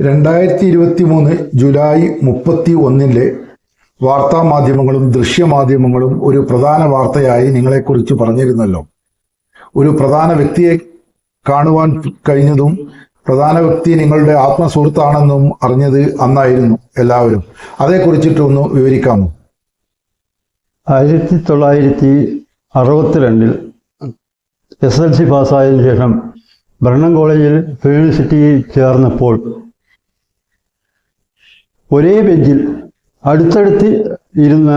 2023 July 31 വാർത്താമാധ്യമങ്ങളും ദൃശ്യമാധ്യമങ്ങളും ഒരു പ്രധാന വാർത്തയായി നിങ്ങളെക്കുറിച്ച് പറഞ്ഞിരുന്നല്ലോ. ഒരു പ്രധാന വ്യക്തിയെ കാണുവാൻ കഴിഞ്ഞതും പ്രധാന വ്യക്തി നിങ്ങളുടെ ആത്മസുഹൃത്താണെന്നും അറിഞ്ഞത് അന്നായിരുന്നു എല്ലാവരും. അതേക്കുറിച്ചിട്ടൊന്ന് വിവരിക്കാമോ? 1962 SLC പാസ്സായതിനു ശേഷം ബ്രണ്ണൻ കോളേജിൽ യൂണിവേഴ്സിറ്റിയിൽ ചേർന്നപ്പോൾ ഒരേ ബെഞ്ചിൽ അടുത്തടുത്ത് ഇരുന്ന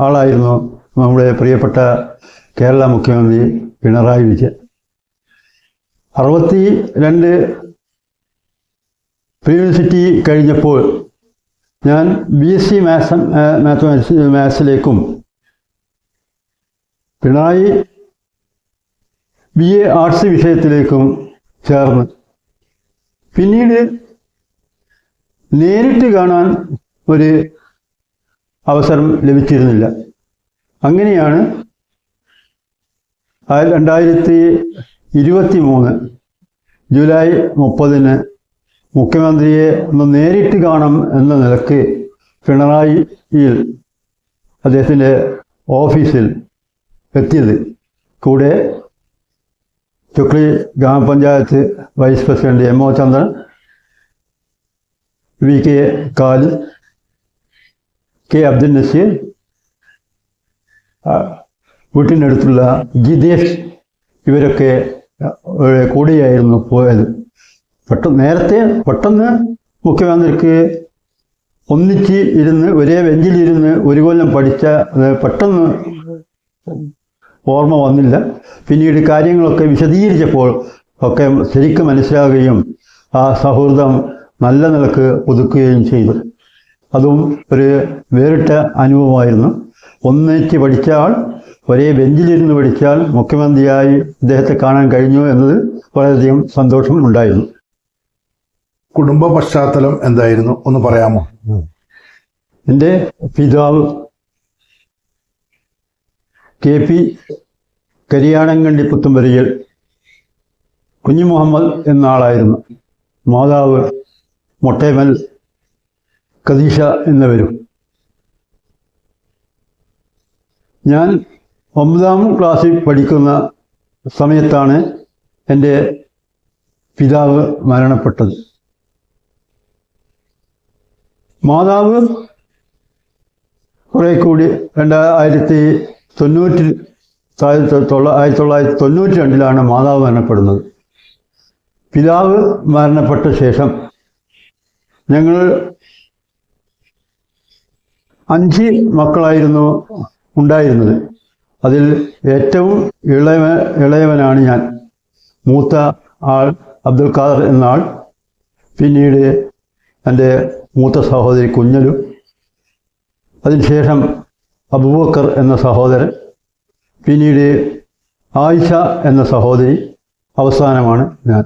ആളായിരുന്നു നമ്മുടെ പ്രിയപ്പെട്ട കേരള മുഖ്യമന്ത്രി പിണറായി വിജയൻ. 62 യൂണിവേഴ്സിറ്റി കഴിഞ്ഞപ്പോൾ ഞാൻ BSc മാത്സിലേക്കും പിണറായി BA ആർട്സ് വിഷയത്തിലേക്കും ചേർന്ന് പിന്നീട് നേരിട്ട് കാണാൻ ഒരു അവസരം ലഭിച്ചിരുന്നില്ല. അങ്ങനെയാണ് 2023 ജൂലൈ 30 മുഖ്യമന്ത്രിയെ ഒന്ന് നേരിട്ട് കാണാം എന്ന നിലക്ക് പിണറായിയിൽ അദ്ദേഹത്തിൻ്റെ ഓഫീസിൽ എത്തിയത്. കൂടെ ചുക്ലി ഗ്രാമപഞ്ചായത്ത് വൈസ് പ്രസിഡന്റ് MO ചന്ദ്രൻ, VK കാലി, K അബ്ദുൽ നസീർ, വീട്ടിനടുത്തുള്ള ജിതേഷ്, ഇവരൊക്കെ കൂടെയായിരുന്നു പോയത്. പെട്ടെന്ന് മുഖ്യമന്ത്രിക്ക് ഒന്നിച്ച് ഇരുന്ന് ഒരേ ബെഞ്ചിലിരുന്ന് ഒരു കൊല്ലം പഠിച്ച പെട്ടെന്ന് ഓർമ്മ വന്നില്ല. പിന്നീട് കാര്യങ്ങളൊക്കെ വിശദീകരിച്ചപ്പോൾ ഒക്കെ ശരിക്കും മനസ്സിലാവുകയും ആ സൗഹൃദം നല്ല നിലക്ക് പുതുക്കുകയും ചെയ്തു. അതും ഒരു വേറിട്ട അനുഭവമായിരുന്നു. ഒന്നിച്ച് പഠിച്ച ആൾ ഒരേ ബെഞ്ചിലിരുന്ന് പഠിച്ചാൽ മുഖ്യമന്ത്രിയായി അദ്ദേഹത്തെ കാണാൻ കഴിഞ്ഞു എന്നത് വളരെയധികം സന്തോഷം ഉണ്ടായിരുന്നു. കുടുംബ പശ്ചാത്തലം എന്തായിരുന്നു ഒന്ന് പറയാമോ? എൻ്റെ പിതാവ് KP കരിയാണങ്കണ്ടി പുത്തുമ്പരിയിൽ കുഞ്ഞു മുഹമ്മദ് എന്ന ആളായിരുന്നു. മാതാവ് മൊട്ടേമൽ ഖദീഷ എന്നിവരും. ഞാൻ 9ാം ക്ലാസ്സിൽ പഠിക്കുന്ന സമയത്താണ് എൻ്റെ പിതാവ് മരണപ്പെട്ടത്. മാതാവ് കുറെ കൂടി 1992 മാതാവ് മരണപ്പെടുന്നത്. പിതാവ് മരണപ്പെട്ട ശേഷം ഞങ്ങൾ 5 മക്കളായിരുന്നു ഉണ്ടായിരുന്നത്. അതിൽ ഏറ്റവും ഇളയവനാണ് ഞാൻ. മൂത്ത ആൾ അബ്ദുൽ ഖാദർ എന്ന ആൾ, പിന്നീട് എൻ്റെ മൂത്ത സഹോദരി കുഞ്ഞലു, അതിനുശേഷം അബൂബക്കർ എന്ന സഹോദരൻ, പിന്നീട് ആയിഷ എന്ന സഹോദരി, അവസാനമാണ് ഞാൻ.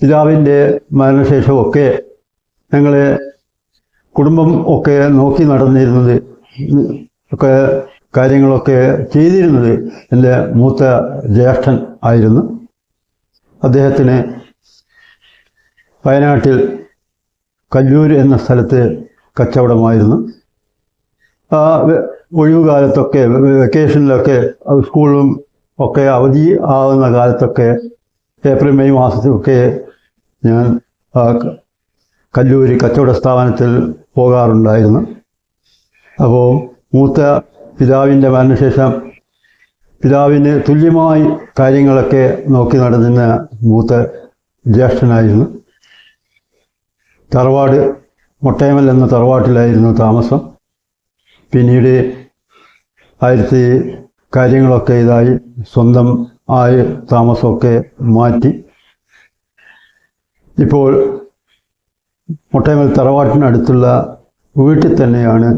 പിതാവിൻ്റെ മരണശേഷമൊക്കെ ഞങ്ങളെ കുടുംബം ഒക്കെ നോക്കി നടന്നിരുന്നത് ഒക്കെ കാര്യങ്ങളൊക്കെ ചെയ്തിരുന്നത് എൻ്റെ മൂത്ത ജ്യേഷ്ഠൻ ആയിരുന്നു. അദ്ദേഹത്തിന് വയനാട്ടിൽ കല്ലൂർ എന്ന സ്ഥലത്ത് കച്ചവടമായിരുന്നു. ഒഴിവുകാലത്തൊക്കെ വെക്കേഷനിലൊക്കെ സ്കൂളും ഒക്കെ അവധി ആവുന്ന കാലത്തൊക്കെ ഏപ്രിൽ മെയ് മാസത്തിലൊക്കെ ഞാൻ കല്ലൂർ കച്ചവട സ്ഥാപനത്തിൽ പോകാറുണ്ടായിരുന്നു. അപ്പോൾ മൂത്ത പിതാവിൻ്റെ മരണശേഷം പിതാവിന് തുല്യമായി കാര്യങ്ങളൊക്കെ നോക്കി നടന്നിരുന്ന മൂത്ത ജ്യേഷ്ഠനായിരുന്നു. തറവാട് മൊട്ടേമൽ എന്ന തറവാട്ടിലായിരുന്നു താമസം. പിന്നീട് കാര്യങ്ങളൊക്കെ ഇതായി സ്വന്തം ആയ താമസമൊക്കെ മാറ്റി ഇപ്പോൾ മൊട്ടേമൽ തറവാട്ടിനടുത്തുള്ള വീട്ടിൽ തന്നെയാണ്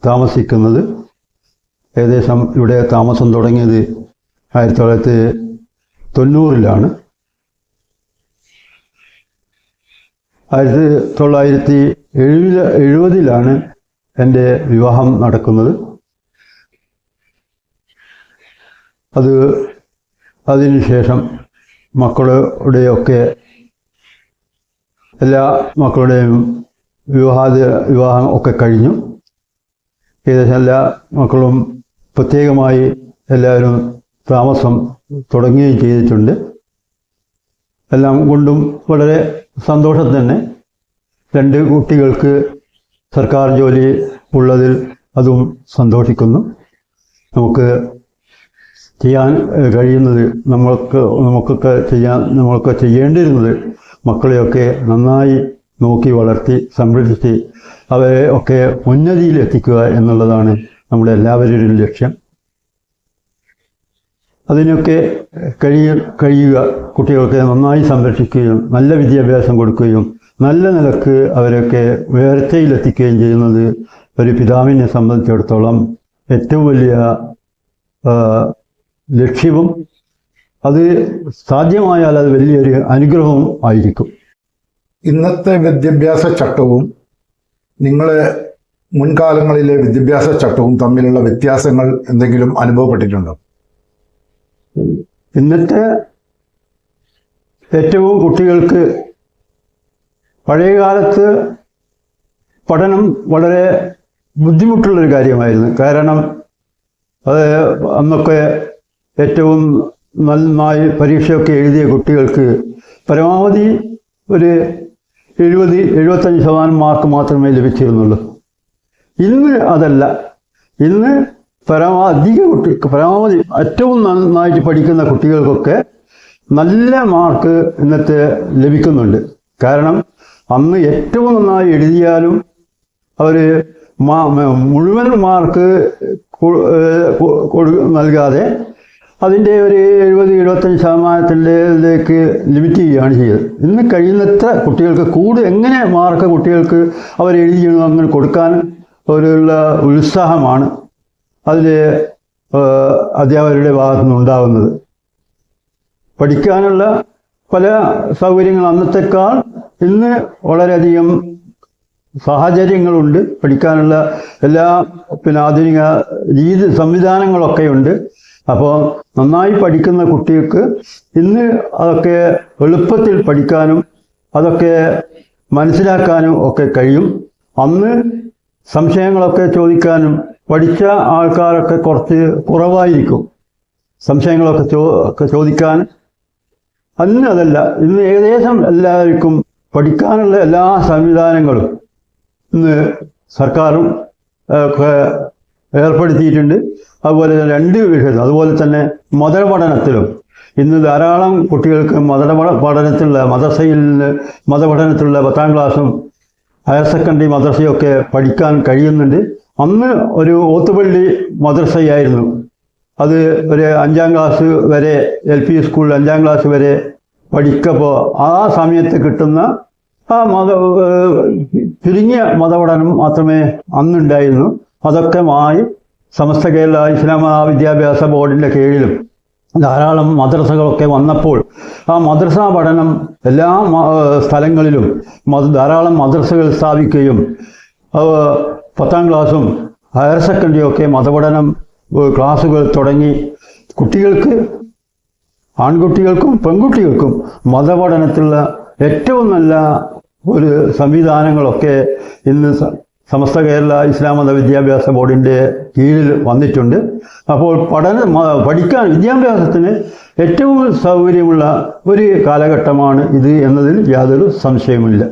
താമസിക്കുന്നത്. ഏകദേശം ഇവിടെ താമസം തുടങ്ങിയത് 1990 1970 എൻ്റെ വിവാഹം നടക്കുന്നത്. അതിനുശേഷം മക്കളുടെയൊക്കെ എല്ലാ മക്കളുടെയും വിവാഹം ഒക്കെ കഴിഞ്ഞു. ഏകദേശം എല്ലാ മക്കളും പ്രത്യേകമായി എല്ലാവരും താമസം തുടങ്ങുകയും ചെയ്തിട്ടുണ്ട്. എല്ലാം കൊണ്ടും വളരെ സന്തോഷം തന്നെ. 2 കുട്ടികൾക്ക് സർക്കാർ ജോലി ഉള്ളതിൽ അതും സന്തോഷിക്കുന്നു. നമുക്ക് ചെയ്യാൻ കഴിയുന്നത് നമ്മളൊക്കെ ചെയ്യേണ്ടിയിരുന്നത് മക്കളെയൊക്കെ നന്നായി നോക്കി വളർത്തി സംരക്ഷിച്ച് അവരെ ഒക്കെ ഉന്നതിയിൽ എത്തിക്കുക എന്നുള്ളതാണ് നമ്മുടെ എല്ലാവരുടെയും ലക്ഷ്യം. അതിനൊക്കെ കഴിയുക കുട്ടികൾക്ക് നന്നായി സംരക്ഷിക്കുകയും നല്ല വിദ്യാഭ്യാസം കൊടുക്കുകയും നല്ല നിലക്ക് അവരൊക്കെ ഉയർച്ചയിലെത്തിക്കുകയും ചെയ്യുന്നത് ഒരു പിതാവിനെ സംബന്ധിച്ചിടത്തോളം ഏറ്റവും വലിയ ലക്ഷ്യവും അത് സാധ്യമായാൽ അത് വലിയൊരു അനുഗ്രഹവും ആയിരിക്കും. ഇന്നത്തെ വിദ്യാഭ്യാസ ചട്ടവും നിങ്ങളെ മുൻകാലങ്ങളിലെ വിദ്യാഭ്യാസ ചട്ടവും തമ്മിലുള്ള വ്യത്യാസങ്ങൾ എന്തെങ്കിലും അനുഭവപ്പെട്ടിട്ടുണ്ടോ? ഇന്നത്തെ ഏറ്റവും കുട്ടികൾക്ക് പഴയ കാലത്ത് പഠനം വളരെ ബുദ്ധിമുട്ടുള്ളൊരു കാര്യമായിരുന്നു. കാരണം അത് അന്നൊക്കെ ഏറ്റവും നന്നായി പരീക്ഷയൊക്കെ എഴുതിയ കുട്ടികൾക്ക് പരമാവധി ഒരു 70-75% മാർക്ക് മാത്രമേ ലഭിച്ചിരുന്നുള്ളൂ. ഇന്ന് അതല്ല. ഇന്ന് പരമാവധി ഏറ്റവും നന്നായിട്ട് പഠിക്കുന്ന കുട്ടികൾക്കൊക്കെ നല്ല മാർക്ക് ഇന്നത്തെ ലഭിക്കുന്നുണ്ട്. കാരണം അന്ന് ഏറ്റവും നന്നായി എഴുതിയാലും അവർ മുഴുവൻ മാർക്ക് നൽകാതെ അതിൻ്റെ ഒരു 70-75% ലിമിറ്റ് ചെയ്യുകയാണ് ചെയ്തത്. ഇന്ന് കഴിയുന്നത്ര കുട്ടികൾക്ക് എങ്ങനെ മാർക്ക് കുട്ടികൾക്ക് അവരെഴുതിയോ അങ്ങനെ കൊടുക്കാൻ ഒരുള്ള ഉത്സാഹമാണ് അതിൽ അധ്യാപകരുടെ ഭാഗത്തു നിന്നുണ്ടാകുന്നത്. പഠിക്കാനുള്ള പല സൗകര്യങ്ങൾ അന്നത്തേക്കാൾ ഇന്ന് വളരെയധികം സാഹചര്യങ്ങളുണ്ട്. പഠിക്കാനുള്ള എല്ലാ ആധുനിക സംവിധാനങ്ങളൊക്കെ ഉണ്ട്. അപ്പോൾ നന്നായി പഠിക്കുന്ന കുട്ടികൾക്ക് ഇന്ന് അതൊക്കെ എളുപ്പത്തിൽ പഠിക്കാനും അതൊക്കെ മനസ്സിലാക്കാനും ഒക്കെ കഴിയും. അന്ന് സംശയങ്ങളൊക്കെ ചോദിക്കാനും പഠിച്ച ആൾക്കാരൊക്കെ കുറച്ച് കുറവായിരിക്കും സംശയങ്ങളൊക്കെ ചോദിക്കാൻ. അന്ന് അതല്ല. ഇന്ന് ഏകദേശം എല്ലാവർക്കും പഠിക്കാനുള്ള എല്ലാ സംവിധാനങ്ങളും ഇന്ന് സർക്കാരും ഒക്കെ ഏർപ്പെടുത്തിയിട്ടുണ്ട്. അതുപോലെ 2 വിഷയം അതുപോലെ തന്നെ മതപഠനത്തിലും ഇന്ന് ധാരാളം കുട്ടികൾക്ക് മതപഠനത്തിലുള്ള 10ാം ക്ലാസ്സും ഹയർ സെക്കൻഡറി മദ്രസയൊക്കെ പഠിക്കാൻ കഴിയുന്നുണ്ട്. അന്ന് ഒരു ഓത്തുപള്ളി മദ്രസയായിരുന്നു. അത് ഒരു 5ാം ക്ലാസ് വരെ LP സ്കൂളിൽ 5ാം ക്ലാസ് വരെ പഠിക്കപ്പോൾ ആ സമയത്ത് കിട്ടുന്ന ചുരുങ്ങിയ മതപഠനം മാത്രമേ അന്നുണ്ടായിരുന്നു. അതൊക്കെ മാറി സമസ്ത കേരള ഇസ്ലാം വിദ്യാഭ്യാസ ബോർഡിൻ്റെ കീഴിലും ധാരാളം മദ്രസകളൊക്കെ വന്നപ്പോൾ ആ മദ്രസ പഠനം എല്ലാ സ്ഥലങ്ങളിലും ധാരാളം മദ്രസകൾ സ്ഥാപിക്കുകയും 10ാം ക്ലാസ്സും ഹയർ സെക്കൻഡറിയും ഒക്കെ മതപഠനം ക്ലാസ്സുകൾ തുടങ്ങി കുട്ടികൾക്ക് ആൺകുട്ടികൾക്കും പെൺകുട്ടികൾക്കും മതപഠനത്തിലുള്ള ഏറ്റവും നല്ല ഒരു സംവിധാനങ്ങളൊക്കെ ഇന്ന് സമസ്ത കേരള ഇസ്ലാം മത വിദ്യാഭ്യാസ ബോർഡിൻ്റെ കീഴിൽ വന്നിട്ടുണ്ട്. അപ്പോൾ പഠിക്കാൻ വിദ്യാഭ്യാസത്തിന് ഏറ്റവും സൗകര്യമുള്ള ഒരു കാലഘട്ടമാണ് ഇത് എന്നതിൽ യാതൊരു സംശയവുമില്ല.